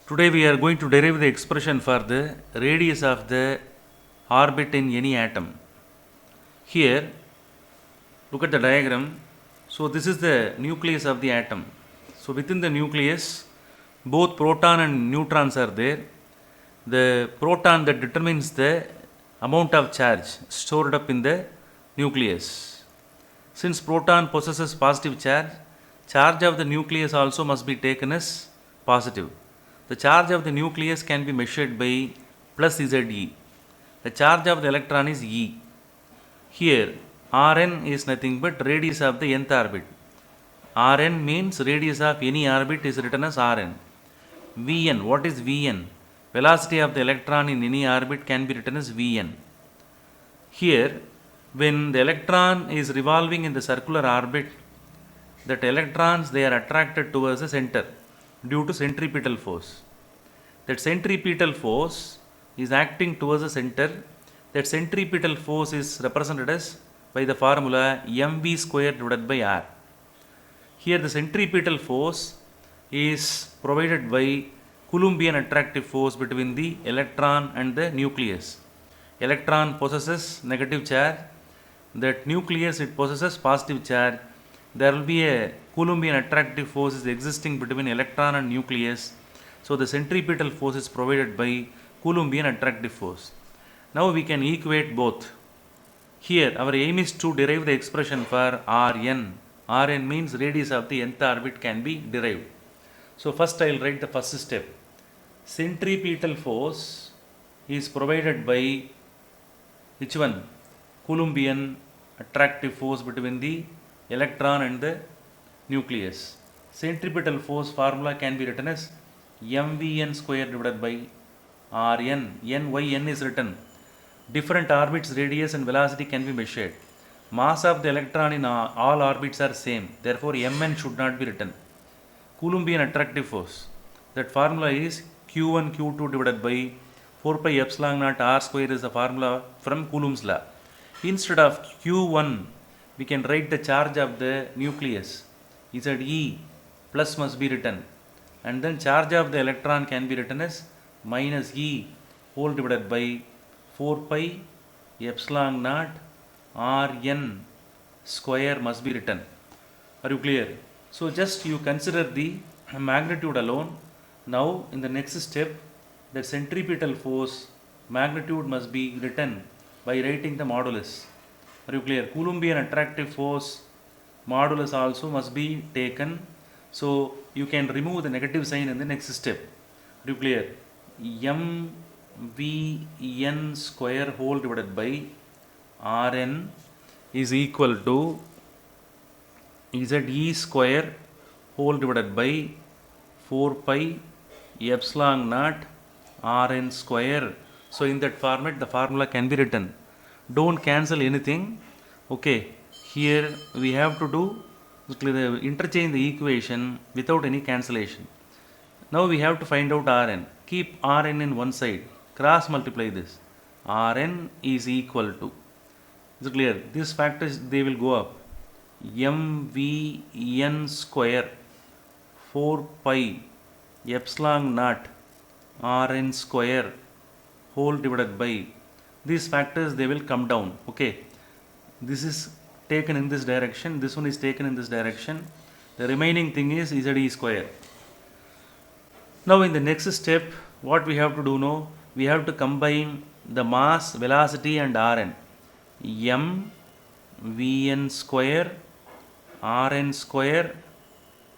Today we are going to derive the expression for the radius of the orbit in any atom. Here, look at the diagram. So this is the nucleus of the atom. So within the nucleus, both proton and neutrons are there. The proton that determines the amount of charge stored up in the nucleus. Since proton possesses positive charge, charge of the nucleus also must be taken as positive. The charge of the nucleus can be measured by plus Ze. The charge of the electron is E. Here Rn is nothing but radius of the nth orbit. Rn means radius of any orbit is written as Rn. Vn, what is Vn? Velocity of the electron in any orbit can be written as Vn. Here, when the electron is revolving in the circular orbit, that electrons they are attracted towards the center due to centripetal force. That centripetal force is acting towards the center. That centripetal force is represented as by the formula mv square divided by r. Here the centripetal force is provided by Coulombian attractive force between the electron and the nucleus. Electron possesses negative charge. That nucleus it possesses positive charge. There will be a Coulombian attractive force is existing between electron and nucleus. So the centripetal force is provided by Coulombian attractive force. Now we can equate both. Here our aim is to derive the expression for Rn. Rn means radius of the nth orbit can be derived. So first I will write the first step. Centripetal force is provided by which one? Coulombian attractive force between the electron and the nucleus. Centripetal force formula can be written as mvn square divided by Rn. N is written. Different orbits radius and velocity can be measured. Mass of the electron in all orbits are same. Therefore Mn should not be written. Coulombian attractive force. That formula is Q1 Q2 divided by 4 pi epsilon naught r square is the formula from Coulomb's law. Instead of Q1, we can write the charge of the nucleus. Ze plus must be written. And then charge of the electron can be written as minus E whole divided by 4 pi epsilon naught Rn square must be written. Are you clear? So just you consider the magnitude alone. Now in the next step, the centripetal force magnitude must be written by writing the modulus. Are you clear? Coulombian attractive force modulus also must be taken. So you can remove the negative sign in the next step. Are you clear? mvn square whole divided by Rn is equal to Ze square whole divided by 4 pi epsilon naught Rn square. So in that format the formula can be written. Don't cancel anything. Okay, here we have to do interchange the equation without any cancellation. Now we have to find out Rn. Keep Rn in one side. Cross multiply this. Rn is equal to. Is it clear? These factors they will go up. mvn square 4 pi epsilon naught Rn square whole divided by these factors they will come down. Okay, this is taken in this direction, this one is taken in this direction, the remaining thing is Ze square. Now in the next step what we have to do now, we have to combine the mass, velocity and Rn. mvn square Rn square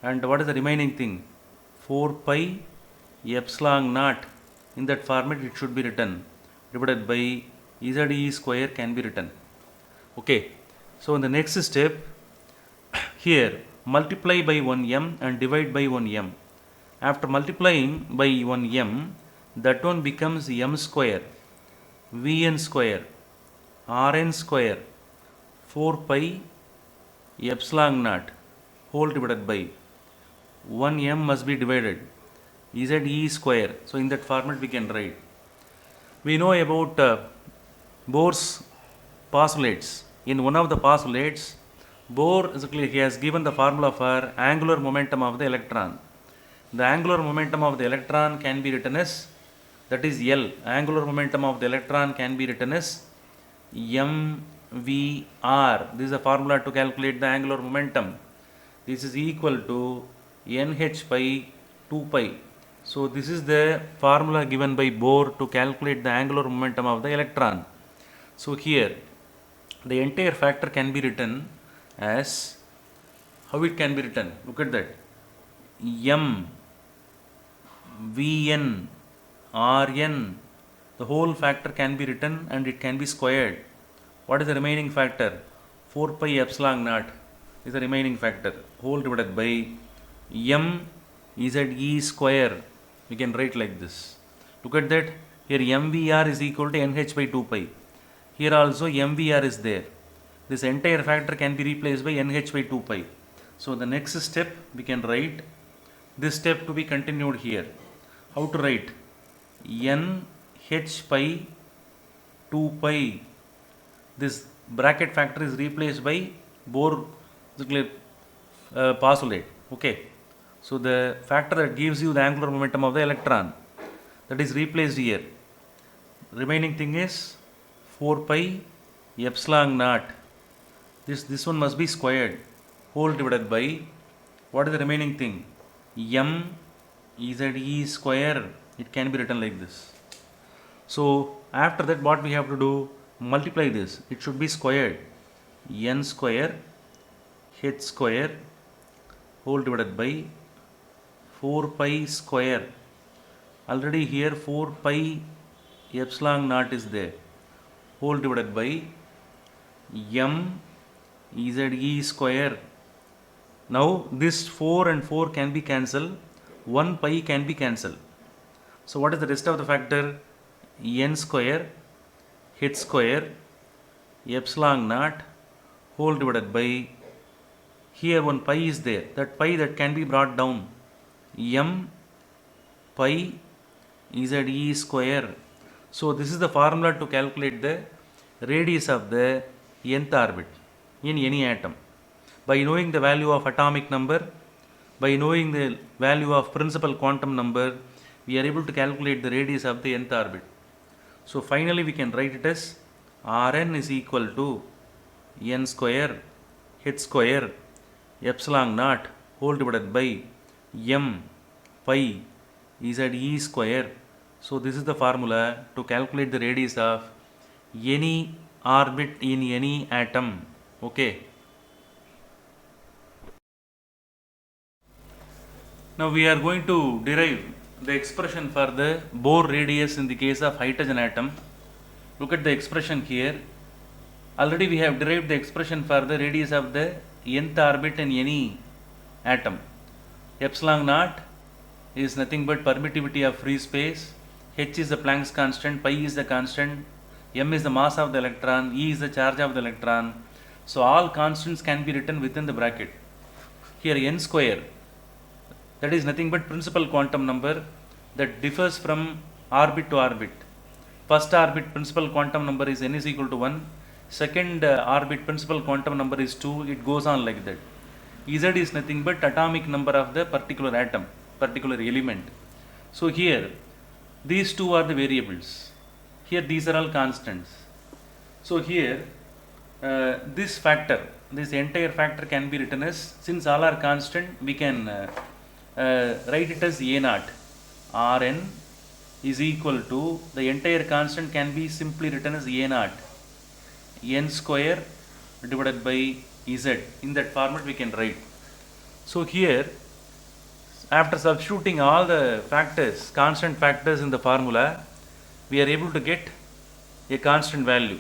and what is the remaining thing? 4 pi epsilon naught. In that format it should be written divided by Ze square can be written. Okay, so in the next step here multiply by 1m and divide by 1m. After multiplying by 1m, that one becomes m square vn square Rn square 4 pi epsilon naught whole divided by 1m must be divided Ze square. So in that format we can write. We know about Bohr's postulates. In one of the postulates, Bohr he has given the formula for angular momentum of the electron. the angular momentum of the electron can be written as, that is L, angular momentum of the electron can be written as mvr. This is the formula to calculate the angular momentum. This is equal to nh by 2 pi. So this is the formula given by Bohr to calculate the angular momentum of the electron. So here the entire factor can be written as, how it can be written? Look at that. M Vn Rn, the whole factor can be written and it can be squared. What is the remaining factor? 4 pi epsilon naught is the remaining factor, whole divided by m ze square. We can write like this. Look at that. Here mvr is equal to nh by 2 pi. Here also mvr is there. This entire factor can be replaced by nh by 2 pi. So the next step we can write this step to be continued here. How to write? nh by 2 pi. This bracket factor is replaced by Bohr postulate. Okay. So the factor that gives you the angular momentum of the electron, that is replaced here. Remaining thing is 4 pi epsilon naught. This one must be squared, whole divided by, what is the remaining thing? M ze square. It can be written like this. So after that what we have to do? Multiply this. It should be squared. N square h square whole divided by 4 pi square. Already here 4 pi epsilon naught is there, whole divided by m ze square. Now this 4 and 4 can be cancelled, 1 pi can be cancelled. So what is the rest of the factor? N square h square epsilon naught whole divided by, here 1 pi is there, that pi that can be brought down, m pi ze square. So this is the formula to calculate the radius of the nth orbit in any atom. By knowing the value of atomic number, by knowing the value of principal quantum number, we are able to calculate the radius of the nth orbit. So finally we can write it as Rn is equal to n square h square epsilon naught whole divided by m pi ze square. So this is the formula to calculate the radius of any orbit in any atom. Okay. Now we are going to derive the expression for the Bohr radius in the case of hydrogen atom. Look at the expression here. Already we have derived the expression for the radius of the nth orbit in any atom. Epsilon naught is nothing but permittivity of free space, h is the Planck's constant, pi is the constant, m is the mass of the electron, e is the charge of the electron. So all constants can be written within the bracket. Here n square, that is nothing but principal quantum number that differs from orbit to orbit. First orbit principal quantum number is n is equal to 1. Second orbit principal quantum number is 2. It goes on like that. Z is nothing but atomic number of the particular atom, particular element. So here these two are the variables. Here these are all constants. So here this factor, this entire factor can be written as, since all are constant, we can write it as A naught. Rn is equal to, the entire constant can be simply written as A naught n square divided by Z. In that format we can write. So here, after substituting all the factors, constant factors in the formula, we are able to get a constant value.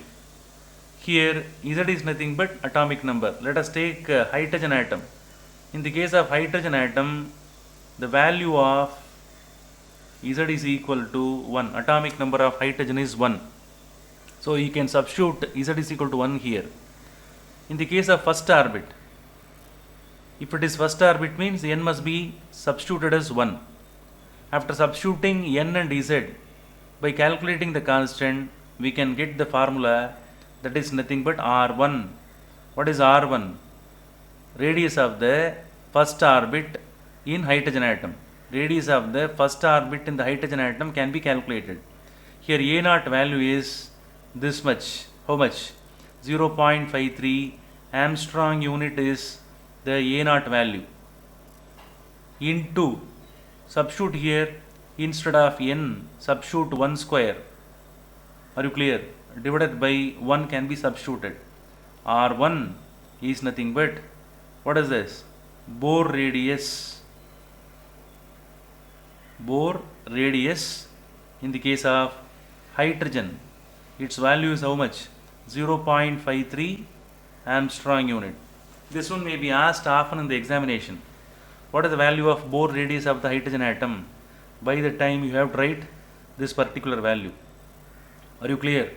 Here Z is nothing but atomic number. Let us take hydrogen atom. In the case of hydrogen atom, the value of Z is equal to 1. Atomic number of hydrogen is 1. So you can substitute Z is equal to 1 here. In the case of first orbit, if it is first orbit means n must be substituted as 1. After substituting n and Z, by calculating the constant, we can get the formula that is nothing but R1. What is R1? Radius of the first orbit in hydrogen atom. radius of the first orbit in the hydrogen atom can be calculated. Here A naught value is this much. How much? 0.53 Armstrong unit is the A naught value. Into, substitute here, instead of n, substitute 1 square. Are you clear? Divided by 1 can be substituted. R1 is nothing but, what is this? Bohr radius. Bohr radius in the case of hydrogen, its value is how much? 0.53 Armstrong unit. This one may be asked often in the examination. What is the value of Bohr radius of the hydrogen atom? By the time you have to write this particular value. Are you clear?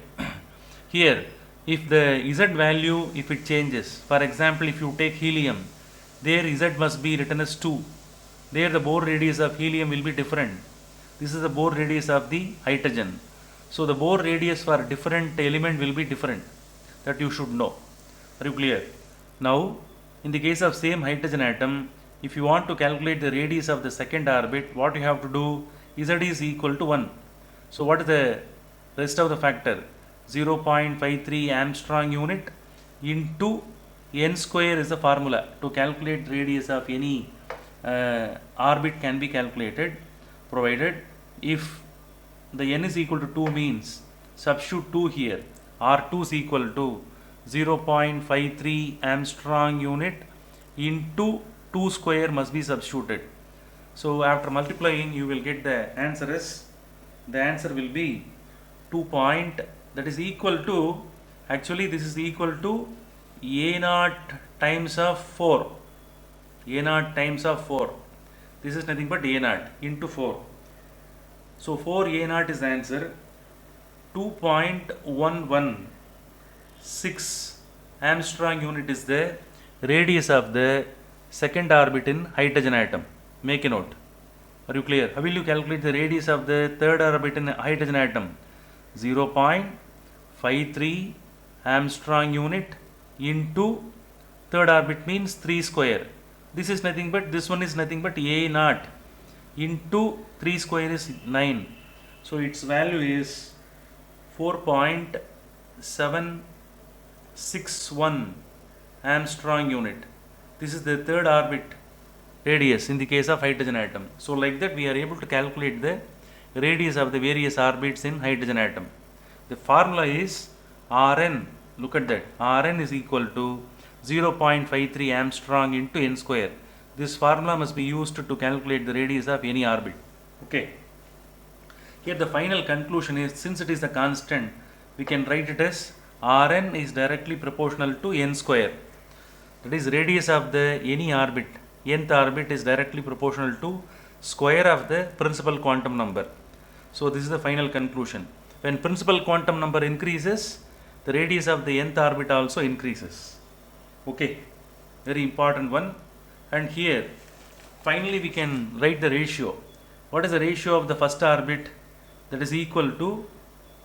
Here, if the Z value, if it changes, for example, if you take helium, there Z must be written as 2. There the Bohr radius of helium will be different. This is the Bohr radius of the hydrogen. So the Bohr radius for different element will be different. That you should know. Are you clear? Now, in the case of same hydrogen atom, if you want to calculate the radius of the second orbit, what you have to do? Z is equal to 1. So what is the rest of the factor? 0.53 Armstrong unit into n square is the formula to calculate radius of any orbit can be calculated, provided if the n is equal to 2 means substitute 2 here. R2 is equal to 0.53 Armstrong unit into 2 square must be substituted. So after multiplying you will get the answer is, the answer will be 2 point, that is equal to, actually this is equal to A naught times of 4. A naught times of 4. This is nothing but A naught into 4. So 4 A naught is the answer. 2.116 Armstrong unit is the radius of the second orbit in hydrogen atom. Make a note. Are you clear? How will you calculate the radius of the third orbit in hydrogen atom? 0.53 Armstrong unit into third orbit means 3 square. This is nothing but, this one is nothing but A naught into 3 square is 9. So its value is 4.761 Armstrong unit. This is the third orbit radius in the case of hydrogen atom. So like that we are able to calculate the radius of the various orbits in hydrogen atom. The formula is Rn, look at that, Rn is equal to 0.53 Armstrong into n square. This formula must be used to calculate the radius of any orbit. Okay. Here the final conclusion is, since it is a constant, we can write it as Rn is directly proportional to n square. That is radius of the any orbit, nth orbit is directly proportional to square of the principal quantum number. So this is the final conclusion. When principal quantum number increases, the radius of the nth orbit also increases. Okay, very important one. And here finally we can write the ratio. What is the ratio of the first orbit? That is equal to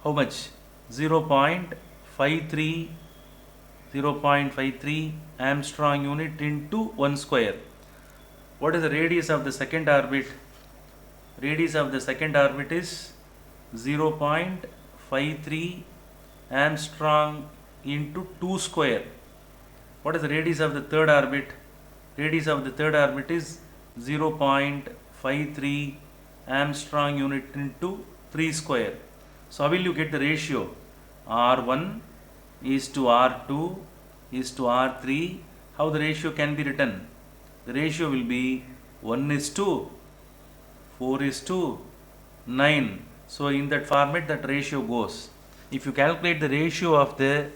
how much? 0.53 Armstrong unit into 1 square. What is the radius of the second orbit? Radius of the second orbit is 0.53 Armstrong into 2 square. What is the radius of the third orbit? Radius of the third orbit is 0.53 Armstrong unit into 3 square. So how will you get the ratio? R1 is to R2 is to R3. How the ratio can be written? The ratio will be 1 is to 4 is to 9. So in that format that ratio goes. If you calculate the ratio of the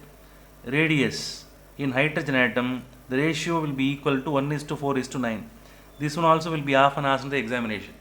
radius in hydrogen atom, the ratio will be equal to 1 is to 4 is to 9. This one also will be often asked in the examination.